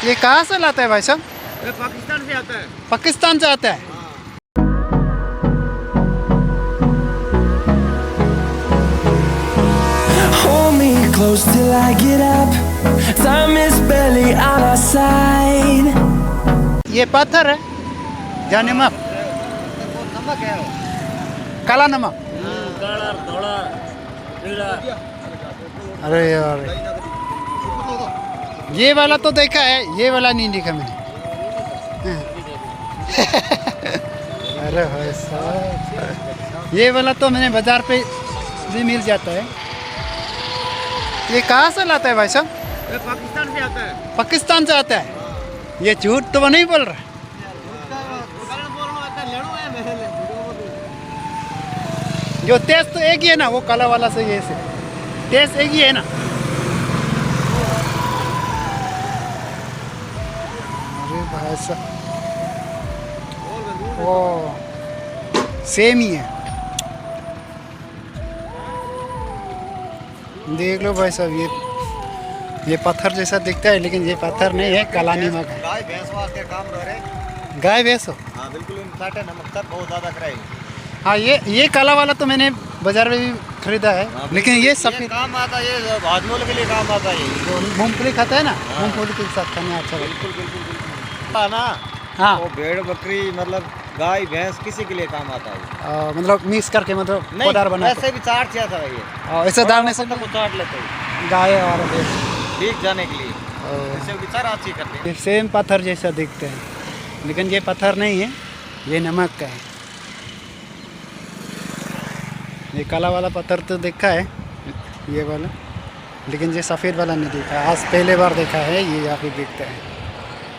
ये कहाँ से लाता है भाई साहब? ये पाकिस्तान से आता है। पाकिस्तान से आता है। Hold me close till I get up. Time is barely on our side. ये पत्थर है या नमक? नमक है वो। काला नमक। काला धोला नीला। अरे यार, ये वाला तो देखा है, ये वाला नहीं देखा मैंने। अरे भाई साहब, ये वाला तो मैंने बाजार पे भी मिल जाता है। ये कहाँ से लाता है भाई साहब? ये पाकिस्तान से आता है। पाकिस्तान से आता है। ये झूठ तो नहीं बोल रहा। जो टेस्ट तो एक ही है ना, वो काला वाला से ये से टेस्ट एक ही है ना। अरे भाई साहब, ओ सेम ही है। देख लो भाई साहब, ये पत्थर जैसा दिखता है, लेकिन ये पत्थर नहीं है, काला नमक है। गाय भैंस वास्ते काम रहे। गाय भैंस हो? हाँ बिल्कुल, साटे नमक तक बहुत ज़्यादा कराए। हाँ, ये काला वाला तो मैंने बाजार में भी खरीदा है, लेकिन ये सफेद काम आता है, ये भाजमोल के लिए काम आता है। ये मूंगफली खाता है ना, मूंगफली के साथ खाने अच्छा लगता बिल्कुल बिल्कुल बिल्कुल। ना हाँ, वो भेड़ बकरी मतलब गाय भैंस किसी के लिए काम आता है। मतलब मिक्स करके, मतलब पदार बना ऐसे भी चाट चाहता है ये। ऐसे डालने से को चाट लेते हैं गाय और भैंस भीग जाने के लिए। इससे विचार अच्छी करते हैं। ये सेम पत्थर जैसा दिखते हैं, लेकिन ये पत्थर नहीं है, ये नमक का है। ये काला वाला पत्थर तो देखा है, ये वाला, लेकिन ये सफ़ेद वाला नहीं देखा। आज पहले बार देखा है, ये यहाँ पे दिखता है।